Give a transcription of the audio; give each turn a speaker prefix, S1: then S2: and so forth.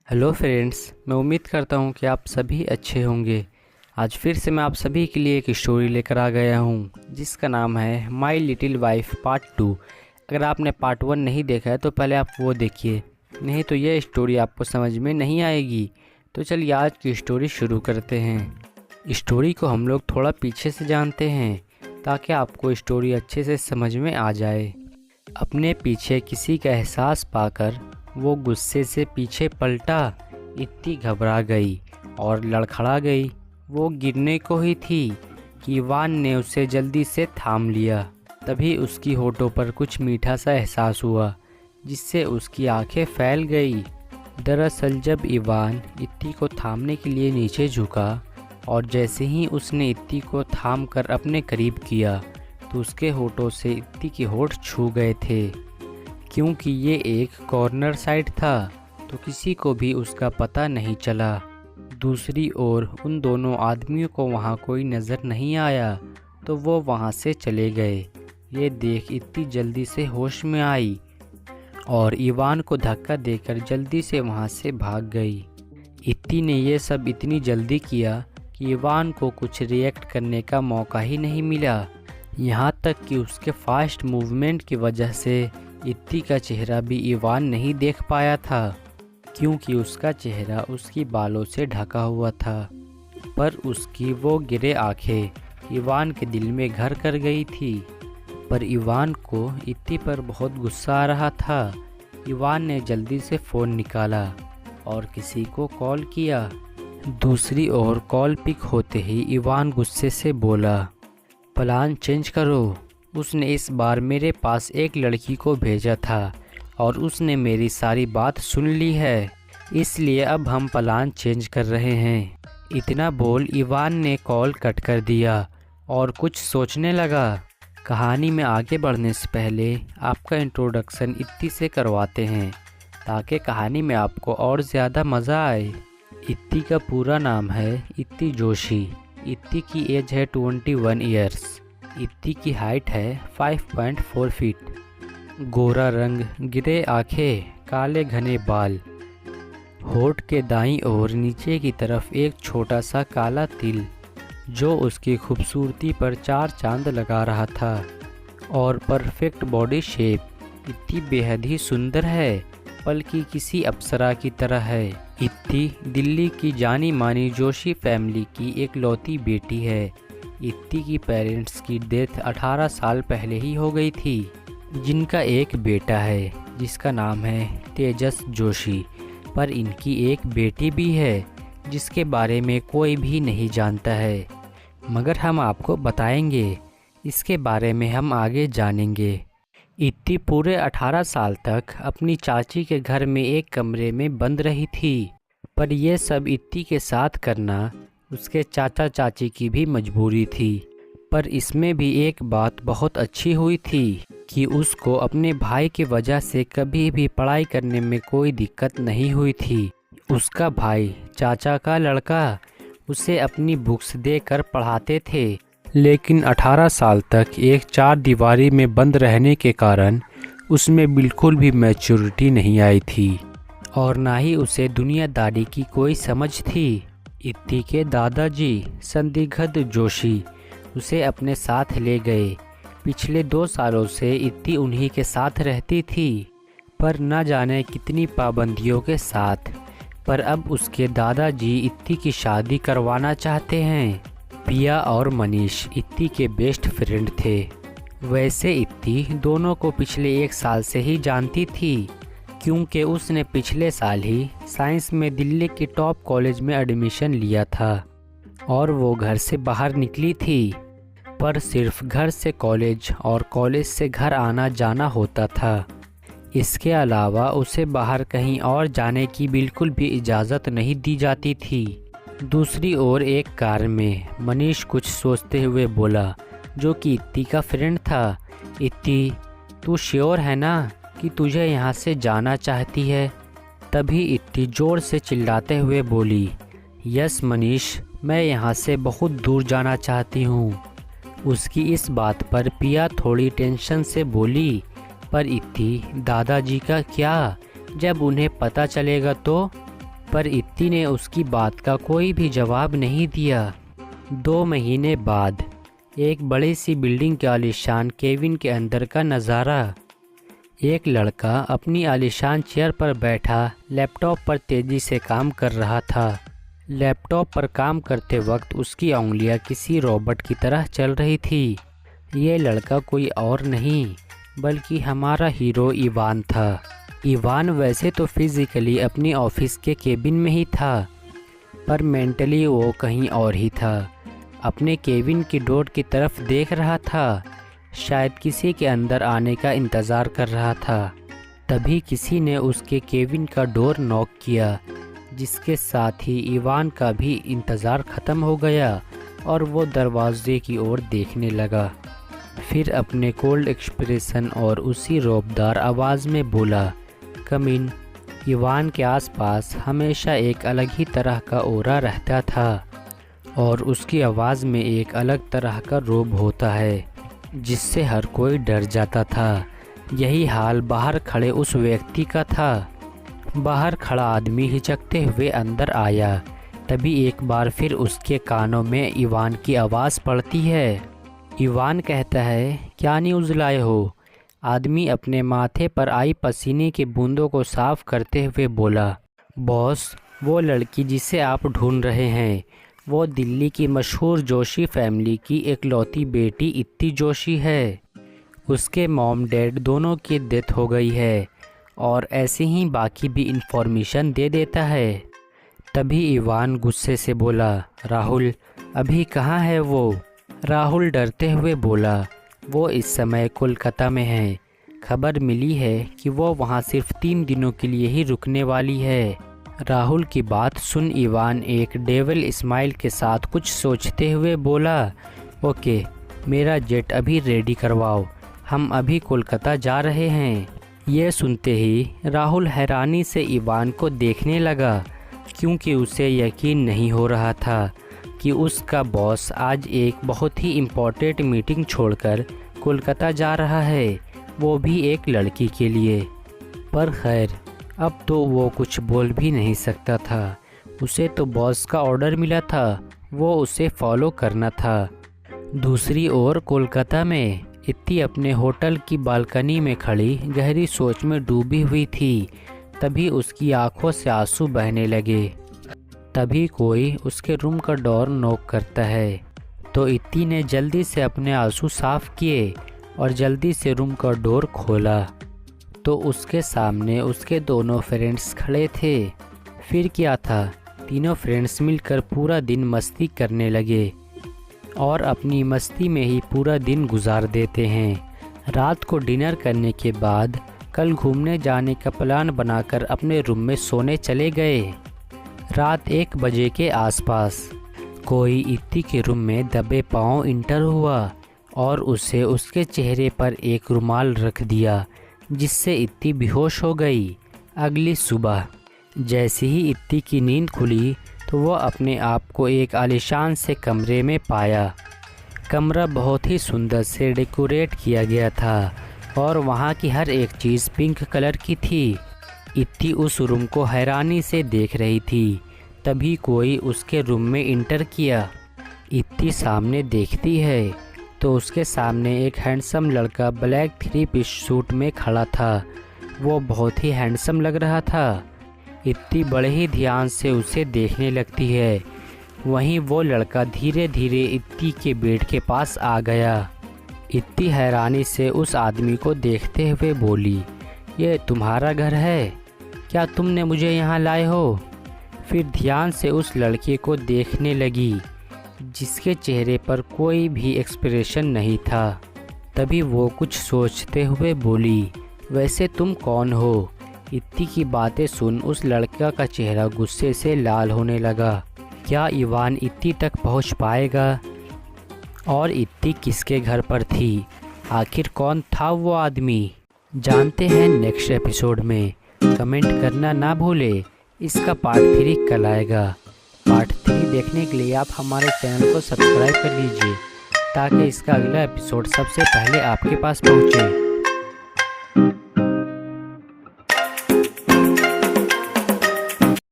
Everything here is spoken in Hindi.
S1: हेलो फ्रेंड्स, मैं उम्मीद करता हूँ कि आप सभी अच्छे होंगे। आज फिर से मैं आप सभी के लिए एक स्टोरी लेकर आ गया हूँ जिसका नाम है माई लिटिल वाइफ पार्ट 2। अगर आपने पार्ट 1 नहीं देखा है तो पहले आप वो देखिए, नहीं तो ये स्टोरी आपको समझ में नहीं आएगी। तो चलिए आज की स्टोरी शुरू करते हैं। स्टोरी को हम लोग थोड़ा पीछे से जानते हैं ताकि आपको स्टोरी अच्छे से समझ में आ जाए। अपने पीछे किसी का एहसास पाकर वो गुस्से से पीछे पलटा। इतनी घबरा गई और लड़खड़ा गई। वो गिरने को ही थी कि इवान ने उसे जल्दी से थाम लिया। तभी उसकी होठों पर कुछ मीठा सा एहसास हुआ जिससे उसकी आंखें फैल गई। दरअसल जब इवान इत्ती को थामने के लिए नीचे झुका और जैसे ही उसने इत्ती को थाम कर अपने करीब किया तो उसके होठों से इत्ती के होठ छू गए थे। क्योंकि ये एक कॉर्नर साइड था तो किसी को भी उसका पता नहीं चला। दूसरी ओर उन दोनों आदमियों को वहाँ कोई नज़र नहीं आया तो वो वहाँ से चले गए। ये देख इतनी जल्दी से होश में आई और इवान को धक्का देकर जल्दी से वहाँ से भाग गई। इत्ती ने ये सब इतनी जल्दी किया कि इवान को कुछ रिएक्ट करने का मौका ही नहीं मिला। यहाँ तक कि उसके फास्ट मूवमेंट की वजह से इत्ती का चेहरा भी इवान नहीं देख पाया था क्योंकि उसका चेहरा उसकी बालों से ढका हुआ था। पर उसकी वो गिरे आंखें इवान के दिल में घर कर गई थी। पर इवान को इत्ती पर बहुत गुस्सा आ रहा था। इवान ने जल्दी से फ़ोन निकाला और किसी को कॉल किया। दूसरी ओर कॉल पिक होते ही इवान गुस्से से बोला, प्लान चेंज करो। उसने इस बार मेरे पास एक लड़की को भेजा था और उसने मेरी सारी बात सुन ली है, इसलिए अब हम प्लान चेंज कर रहे हैं। इतना बोल इवान ने कॉल कट कर दिया और कुछ सोचने लगा। कहानी में आगे बढ़ने से पहले आपका इंट्रोडक्शन इत्ती से करवाते हैं ताकि कहानी में आपको और ज़्यादा मज़ा आए। इत्ती का पूरा नाम है इत्ती जोशी। इत्ती की एज है 21 ईयर्स। इत्ती की हाइट है 5.4 फीट। गोरा रंग, गिरे आंखें, काले घने बाल। होठ के दाईं ओर नीचे की तरफ एक छोटा सा काला तिल जो उसकी खूबसूरती पर 4 चांद लगा रहा था। और परफेक्ट बॉडी शेप। इत्ती बेहद ही सुंदर है, बल्कि किसी अप्सरा की तरह है। इत्ती दिल्ली की जानी मानी जोशी फैमिली की एक लौती बेटी है। इत्ती की पेरेंट्स की डेथ 18 साल पहले ही हो गई थी, जिनका एक बेटा है जिसका नाम है तेजस जोशी। पर इनकी एक बेटी भी है जिसके बारे में कोई भी नहीं जानता है, मगर हम आपको बताएंगे। इसके बारे में हम आगे जानेंगे। इत्ती पूरे 18 साल तक अपनी चाची के घर में एक कमरे में बंद रही थी। पर यह सब इत्ती के साथ करना उसके चाचा चाची की भी मजबूरी थी। पर इसमें भी एक बात बहुत अच्छी हुई थी कि उसको अपने भाई की वजह से कभी भी पढ़ाई करने में कोई दिक्कत नहीं हुई थी। उसका भाई चाचा का लड़का उसे अपनी बुक्स देकर पढ़ाते थे, लेकिन 18 साल तक एक 4 दीवारी में बंद रहने के कारण उसमें बिल्कुल भी मैच्योरिटी नहीं आई थी और ना ही उसे दुनियादारी की कोई समझ थी। इत्ती के दादाजी संदिग्ध जोशी उसे अपने साथ ले गए। पिछले 2 सालों से इत्ती उन्हीं के साथ रहती थी, पर न जाने कितनी पाबंदियों के साथ। पर अब उसके दादाजी इत्ती की शादी करवाना चाहते हैं। पिया और मनीष इत्ती के बेस्ट फ्रेंड थे। वैसे इत्ती दोनों को पिछले 1 साल से ही जानती थी क्योंकि उसने पिछले साल ही साइंस में दिल्ली की टॉप कॉलेज में एडमिशन लिया था और वो घर से बाहर निकली थी। पर सिर्फ घर से कॉलेज और कॉलेज से घर आना जाना होता था। इसके अलावा उसे बाहर कहीं और जाने की बिल्कुल भी इजाज़त नहीं दी जाती थी। दूसरी ओर एक कार में मनीष कुछ सोचते हुए बोला, जो कि इत्ती का फ्रेंड था, इत्ती तू श्योर है ना कि तुझे यहाँ से जाना चाहती है? तभी इत्ती ज़ोर से चिल्लाते हुए बोली, यस मनीष, मैं यहाँ से बहुत दूर जाना चाहती हूँ। उसकी इस बात पर पिया थोड़ी टेंशन से बोली, पर इत्ती दादाजी का क्या, जब उन्हें पता चलेगा तो? पर इत्ती ने उसकी बात का कोई भी जवाब नहीं दिया। 2 महीने बाद एक बड़ी सी बिल्डिंग के आलीशान केबिन के अंदर का नज़ारा। एक लड़का अपनी आलीशान चेयर पर बैठा लैपटॉप पर तेज़ी से काम कर रहा था। लैपटॉप पर काम करते वक्त उसकी उंगलियां किसी रोबोट की तरह चल रही थी। ये लड़का कोई और नहीं बल्कि हमारा हीरो इवान था। इवान वैसे तो फिज़िकली अपनी ऑफिस के केबिन में ही था, पर मेंटली वो कहीं और ही था। अपने केबिन की डोर की तरफ देख रहा था, शायद किसी के अंदर आने का इंतज़ार कर रहा था। तभी किसी ने उसके केबिन का डोर नॉक किया, जिसके साथ ही इवान का भी इंतज़ार ख़त्म हो गया और वो दरवाजे की ओर देखने लगा। फिर अपने कोल्ड एक्सप्रेशन और उसी रौबदार आवाज़ में बोला, कम इन। इवान के आसपास हमेशा एक अलग ही तरह का ऑरा रहता था और उसकी आवाज़ में एक अलग तरह का रोब होता है जिससे हर कोई डर जाता था। यही हाल बाहर खड़े उस व्यक्ति का था। बाहर खड़ा आदमी हिचकते हुए अंदर आया। तभी एक बार फिर उसके कानों में इवान की आवाज़ पड़ती है। इवान कहता है, क्या न्यूज़ लाए हो? आदमी अपने माथे पर आई पसीने की बूंदों को साफ करते हुए बोला, बॉस, वो लड़की जिसे आप ढूंढ रहे हैं वो दिल्ली की मशहूर जोशी फैमिली की इकलौती बेटी इत्ती जोशी है। उसके मॉम डैड दोनों की डेथ हो गई है और ऐसे ही बाकी भी इंफॉर्मेशन दे देता है। तभी इवान गुस्से से बोला, राहुल, अभी कहाँ है वो? राहुल डरते हुए बोला, वो इस समय कोलकाता में है। खबर मिली है कि वो वहाँ सिर्फ 3 दिनों के लिए ही रुकने वाली है। राहुल की बात सुन इवान एक डेविल स्माइल के साथ कुछ सोचते हुए बोला, ओके, मेरा जेट अभी रेडी करवाओ, हम अभी कोलकाता जा रहे हैं। ये सुनते ही राहुल हैरानी से इवान को देखने लगा, क्योंकि उसे यकीन नहीं हो रहा था कि उसका बॉस आज एक बहुत ही इम्पोर्टेंट मीटिंग छोड़कर कोलकाता जा रहा है, वो भी एक लड़की के लिए। पर खैर, अब तो वो कुछ बोल भी नहीं सकता था। उसे तो बॉस का ऑर्डर मिला था, वो उसे फॉलो करना था। दूसरी ओर कोलकाता में इत्ती अपने होटल की बालकनी में खड़ी गहरी सोच में डूबी हुई थी। तभी उसकी आंखों से आंसू बहने लगे। तभी कोई उसके रूम का डोर नॉक करता है, तो इत्ती ने जल्दी से अपने आंसू साफ किए और जल्दी से रूम का डोर खोला, तो उसके सामने उसके दोनों फ्रेंड्स खड़े थे। फिर क्या था, तीनों फ्रेंड्स मिलकर पूरा दिन मस्ती करने लगे और अपनी मस्ती में ही पूरा दिन गुजार देते हैं। रात को डिनर करने के बाद कल घूमने जाने का प्लान बनाकर अपने रूम में सोने चले गए। रात 1 बजे के आसपास कोई इत्ती के रूम में दबे पांव इंटर हुआ और उसे उसके चेहरे पर एक रुमाल रख दिया, जिससे इत्ती बेहोश हो गई। अगली सुबह जैसे ही इत्ती की नींद खुली तो वह अपने आप को एक आलीशान से कमरे में पाया। कमरा बहुत ही सुंदर से डेकोरेट किया गया था और वहाँ की हर एक चीज़ पिंक कलर की थी। इत्ती उस रूम को हैरानी से देख रही थी। तभी कोई उसके रूम में इंटर किया। इत्ती सामने देखती है तो उसके सामने एक हैंडसम लड़का ब्लैक 3 पीस सूट में खड़ा था। वो बहुत ही हैंडसम लग रहा था। इत्ती बड़े ही ध्यान से उसे देखने लगती है। वहीं वो लड़का धीरे धीरे इत्ती के बेड के पास आ गया। इत्ती हैरानी से उस आदमी को देखते हुए बोली, ये तुम्हारा घर है? क्या तुमने मुझे यहाँ लाए हो? फिर ध्यान से उस लड़के को देखने लगी, जिसके चेहरे पर कोई भी एक्सप्रेशन नहीं था। तभी वो कुछ सोचते हुए बोली, वैसे तुम कौन हो? इत्ती की बातें सुन उस लड़का का चेहरा गुस्से से लाल होने लगा। क्या इवान इत्ती तक पहुंच पाएगा? और इत्ती किसके घर पर थी? आखिर कौन था वो आदमी? जानते हैं नेक्स्ट एपिसोड में। कमेंट करना ना भूले। इसका पार्ट 3 कल आएगा। पार्ट 3 देखने के लिए आप हमारे चैनल को सब्सक्राइब कर लीजिए, ताकि इसका अगला एपिसोड सबसे पहले आपके पास पहुंचे।